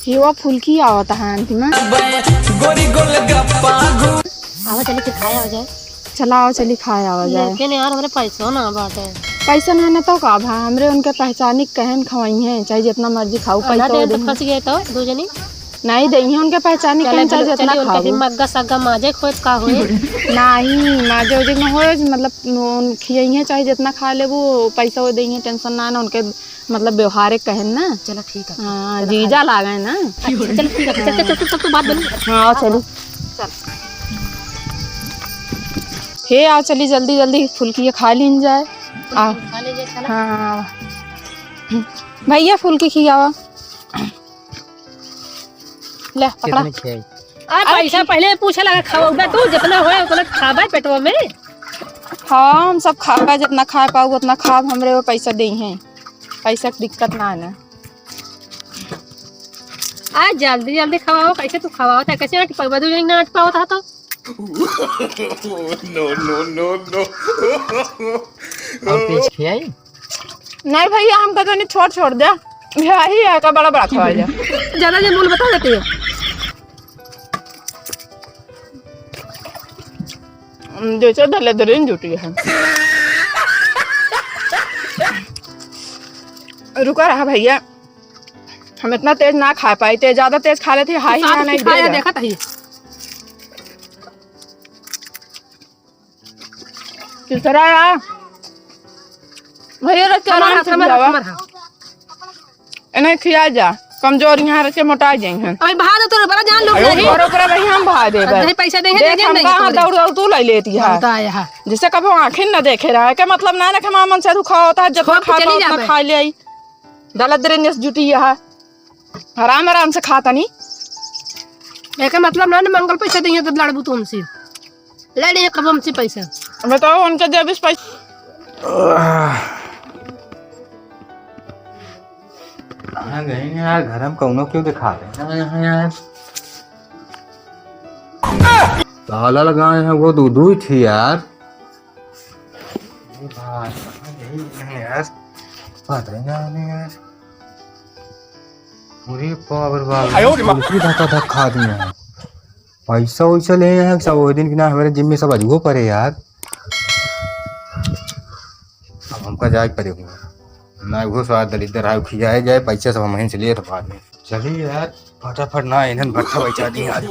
हेवा फुल्की आवत है आंटी में। आवा चली फिर खाए आ जाए। चला आओ चली खाए आवा जाए। लेकिन यार हमारे पैसा ना बात है। पैसा ना ना तो का भा हमरे उनके पहचानी कहन खवाई है चाहे जितना मर्जी खाओ पैसा तो फंस गए तो दो जनी नहीं दही उनके पहचानी कहन चाहे जितना खाओ। मग्गा सग्गा माजे खोज का होए नहीं माजे उजे न होए मतलब खियाई है चाहे जितना खा ले वो पैसा वो देंगे टेंशन ना ना उनके मतलब व्यवहारिक कहन ना। चलो ठीक है। हाँ जीजा लागे ना। चल ठीक है चल तो बात बनी। हाँ चलो चल हे आओ चली जल्दी जल्दी फुल्की खा लीन जाए। आओ खा लीजिए खाना। हाँ भैया फुल्की खियावा ले पकड़ा। पैसा पहले पूछे लगा खाओगे तू जितना होए उतना खाबे पेटवा में। हाँ हम सब खाबा जितना खा पाओ उतना खाब हमरे वो पैसा दे हैं पैसा की दिक्कत ना है ना। आज जल्दी जल्दी खवाओ कैसे तू खवाओ था कैसे अट पाओ बदू नहीं अट पाओ था तो और पेज खियाई नहीं भैया हम कहते नहीं छोड़ दे यही है का बड़ा बड़ा खवा जा ज्यादा जे मूल बता देते हैं जैसे धले धरे जुटी है। रुका रहा भैया हम इतना तेज ना खा पाए थे ज्यादा तेज खा लेते हाई नहीं खाया देखा था ये किस तरह यार भैया हमारा इन्हें खिया जा कमजोर यहाँ रखे मोटा जाएंगे। अभी बहा दे तो बड़ा जान लोग नहीं और ओकरा भाई हम बहा दे नहीं पैसा देंगे देख हम कहां दौड़ तू ले लेती है जिसे कभी आंखें न देखे रहा है क्या मतलब ना ना मामन से तू खाओ था जब चली जा खा ले आई दलत दरेनेस जुटी है आराम आराम से खाता नहीं एक मतलब ना मंगल पैसा देंगे तो लड़बू तुमसे ले लिए कब हमसे पैसा बताओ उनके जब इस पैसा कहाँ गए यार घर हम कौनो क्यों दिखा रहे हैं यहाँ यार ताला लगाए हैं वो दूध ही थी यार यार पता ही ना यार पूरी पावर वाली धक्का धक्का खा दिए हैं पैसा वैसा ले हैं सब वो दिन की ना हमारे जिम में सब अजूबो पड़े यार अब हमका जाए पड़ेगा ना वो स्वाद दलिद्र है खियाए जाए पैसे सब हम से लिए तो बाद में चलिए यार फटाफट ना इन्हें भट्टा बचा दी यार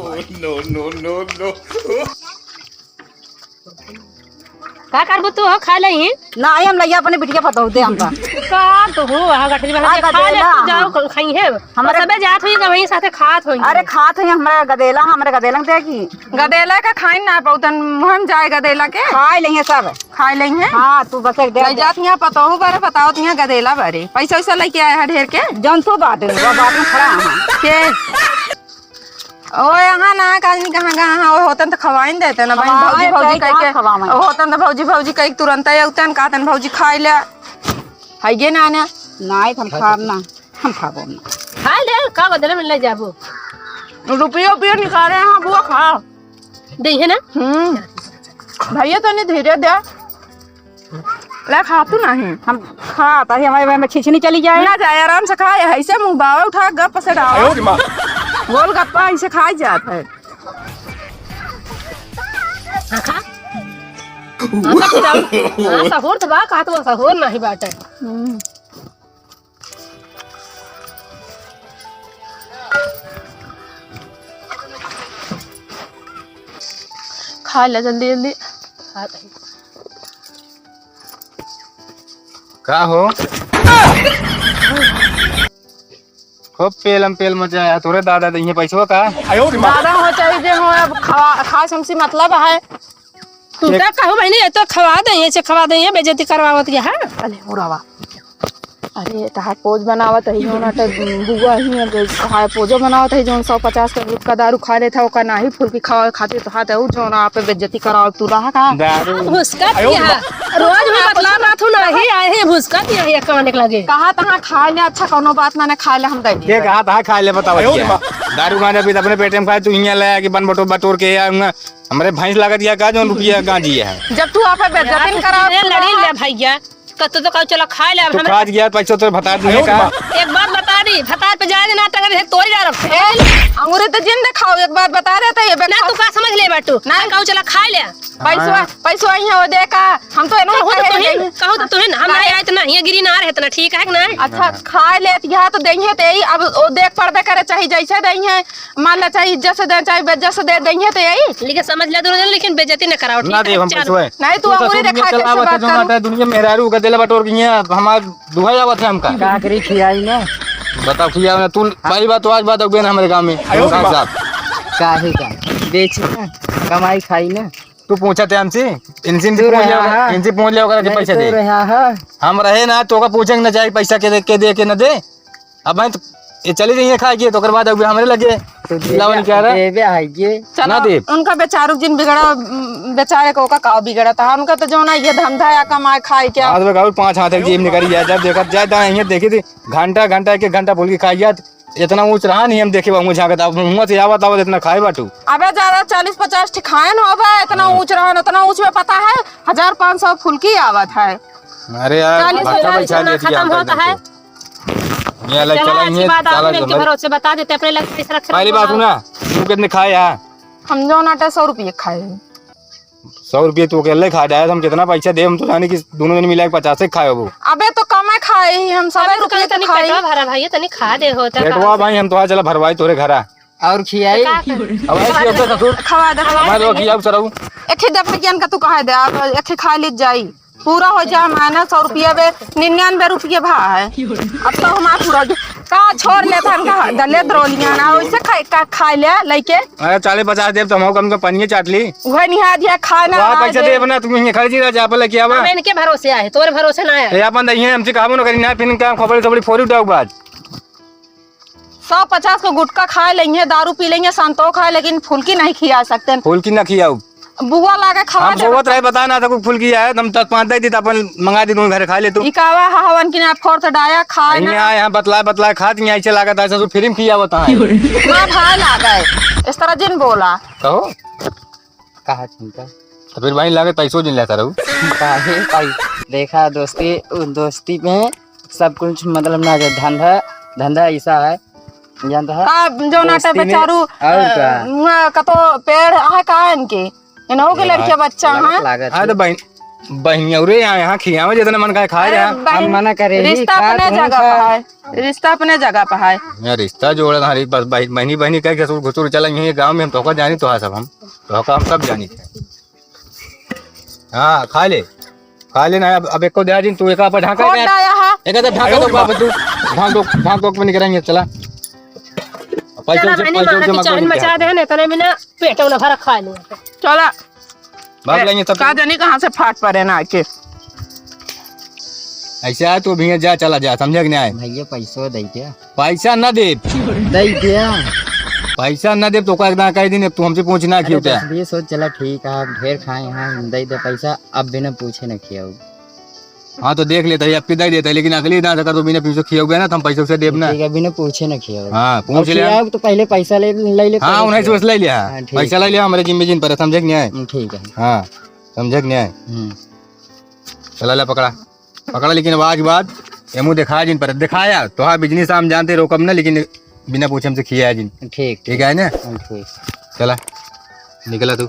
का करबो तू हो खा लही ना हम लइया अपने बिटिया पतो दे हमका का तो हो वहां गठरी वाला खा ले तू जाओ खाई है हमारे सबे जात हुई वहीं साथे खात होई। अरे खात है हमारे गदेला दे की गदेला का खाई ना पौतन हम जाए गदेला के खाए लेंगे सब खाई लेंगे। हाँ तू बस एक दे जात यहाँ पताओ बारे बताओ यहाँ गदेला बारे पैसा वैसा लेके आया है ढेर के जनतो बात में खड़ा के ओ यहाँ ना काजनी कहाँ वो होतन तो खवाइन देते ना भाई भौजी कह के होतन तो भौजी कह तुरंत उतन कहतन भौजी खाई ले है गे ना ना नहीं हम खाब ना हम खाबो ना खा ले का बदले में ले जाबो रुपया निकाले हैं बुआ खा दे है ना भैया तो नहीं धीरे दे ले खा तू नहीं हम खाता ही हमारे में खिचनी चली जाए ना जाए आराम से खाए ऐसे मुँह बावा उठा गप से डाल गोल गप्पा ऐसे खाई जाता है। खा सहोर तो बा का तो सहोर नहीं बाटे खा ले जल्दी जल्दी क्या हो खूब पेलम पेल मचाया तोरे दादा दे पैसा का दादा हो चाहिए हो अब खास हमसे मतलब है तू क्या कहो बहनी तो खवा देंगे बेइज्जती करवावत है अरे उड़ावा अरे तहा पोज बनावत है जो ना तो बुआ ही हाय पोजो बनावत है जो 150 का दारू खा ले था ओका नाही फुल्की खावे खातिर तो हाथ है जो ना आप बेइज्जती कराव तू रहा का दारू भुसका दिया रोज भी बतला माथू नहीं आए है भुसका दिया है काने के लगे कहा तहा खा ले अच्छा कोनो बात ना खा ले हम दे के कहा था खा ले बताओ दारू गांजा भी अपने पेट में खाए तू यहाँ लाया कि बन बटोर के हमारे भैंस लगा दिया का जो रुपया गांजी है जब तू आप बेइज्जती कराव लड़ी ले भैया तो कहो चलो खा ले तो खा गया पैसा तो बता दूंगा का एक बात बता दी भाई भतार पे जाए ना टंगर है तोड़ जा रहा अंगूरी तो जिन दिखाओ एक बार बता रहे थे ये ना तू का समझ ले बाटू ना कहू चला खा ले पैसो आई है वो देखा हम तो कहू तो तुहे हम नहीं आए तो नहीं गिरी ना रहे तना ठीक है कि नहीं अच्छा खा ले यहाँ तो देंगे तो यही अब वो देख पड़बे करे चाहिए जैसे देंगे मान ला चाहिए जैसे दे चाहे बेइज्जत से दे देंगे तो यही लेकिन समझ ले दोनों लेकिन बेइज्जती न कराओ ना दे हम पैसो है नहीं तू अंगूरी दिखा के चला बात कर दुनिया मेहरारू का दिला बटोर गई है हमार दुहाई आवत है हमका का करी खियाई ना बताओ खिया ना तू पहली बात तो आज बात हो गई ना हमारे गांव में साहब काहे का बेच ना कमाई खाई ना तू पूछा थे हमसे इनसे पहुंच ले होगा पैसे दे हम रहे ना तो का पूछेंगे ना चाहिए पैसा के दे के ना दे अब मैं ये चली रही है खाएगी तो बाद हमारे लगे लावन क्या रहा ना दे उनका बेचारू जिन बिगड़ा बेचारे को का बिगड़ा था उनका तो जो ना ये धंधा या कमाए खाए क्या हाथ में 5 हाथ जेब निकली जाए जब देखा जाए दाएं देखी थी घंटा एक घंटा बोल के खाई जात इतना ऊंच रहा नहीं हम देखे मुझे मुँह से आवत इतना खाए बाटू अबे ज्यादा 40-50 खाए न होबे इतना ऊंच रहा इतना ऊंच में पता है 1500 फुल्की आवत है। अरे यार खत्म होता है भरोसे बता देते अपने लग पहली बात सुना तू कितने खाए यार हम जो नाटे 100 रुपये खाए 100 रुपये तू अकेले खा जाए हम कितना पैसा दे हम तो जाने की दोनों जन मिला 50 खाए वो अबे तो कम खाए ही हम 100 रुपये तनी पेटवा भरा भाई तनी खा दे होता पेटवा भाई हम तो चला भरवाई तोरे घरा और खियाई खवा दे मैं तो किया सरऊ एक ही दफे कियन का तू कहे दे अब एक ही खा ली जाई पूरा हो जा माना 100 रुपये बे 99 रुपये भा है अब तो हमारा पूरा का छोड़ ले था का दले द्रोलियां ना वैसे खाए ले लेके अरे 40-50 दे तो हम कम तो पनिए चाट ली वह निहा दिया खाना वाह पैसा दे बना तुम ये खर्ची रहा जा पले किया बा मैं इनके भरोसे आए तोरे भरोसे ना आए ए अपन दही हमसे काबू न करी ना फिर का खबर थोड़ी फोरी उठाओ बात 150 को गुटका खा लेंगे दारू पी लेंगे संतो खा लेकिन फुल्की नहीं खिला सकते फुल्की ना खियाओ बुआ लागे खवा हम सोवत रहे बता ना तो फुल्की है हम 10-5 दे दी अपन मंगा दी तुम घर खा ले तू इकावा हवन की ना फोर तो डाया खाए ना आए यहां बतला खात नहीं ऐसे लागत ऐसा तो फिल्म किया बता है ना भाई लागे इस तरह जिन बोला कहो कहा चिंता तो फिर भाई लागे पैसों जिन लेता रहू काहे भाई देखा दोस्ती में सब कुछ मतलब ना धंधा ऐसा है जानता है जो नाटे बेचारू कतो पेड़ है का इनके इनहो के लड़के बच्चा है हां तो बहनिया रे यहां खियावे जितना मन का खाए हम मना करे रिश्ता अपने जगह पे है रिश्ता अपने जगह पे है यार रिश्ता जोड़ा हमारी बस बहनी कह के घुसुर चला यही गांव में हम तो का जानी तो है सब हम तो का हम सब जानी हां खा ले ना अब एक को दे दिन तू एक पर ढाका एक तो ढाका दो बाप तू ढाक दो में करेंगे चला पैसा मचा दे ने तने में ना पेटो ना भरा खा ले चला भाग लेंगे सब का जानी कहां से फाट पड़े ना के ऐसा तो भी जा चला जा समझे कि नहीं भैया पैसा दे दिया पैसा ना दे पैसा ना दे तो का कह दिन तू हमसे पूछना क्यों क्या ये सोच चला ठीक है आप ढेर खाए हैं दे दे पैसा अब बिना पूछे ना खियाओ हाँ तो देख लेता है अब दे देता है लेकिन अगली ना अगर तो बिना पैसे खियाओगे ना तो हम पैसे से देब ना ठीक है बिना पूछे ना खियाओ हाँ पूछ लिया तो पहले पैसा ले हाँ उन्हें सोच ले लिया पैसा ले लिया हमारे जिम्मे जिन पर समझे कि नहीं है ठीक है हाँ समझे कि नहीं है चला ले पकड़ा लेकिन आज बाद एमू दिखाया जिन पर दिखाया तो हाँ बिजनेस हम जानते रोकम ना लेकिन बिना पूछे हमसे खिया जिन ठीक है ना ठीक चला निकला तू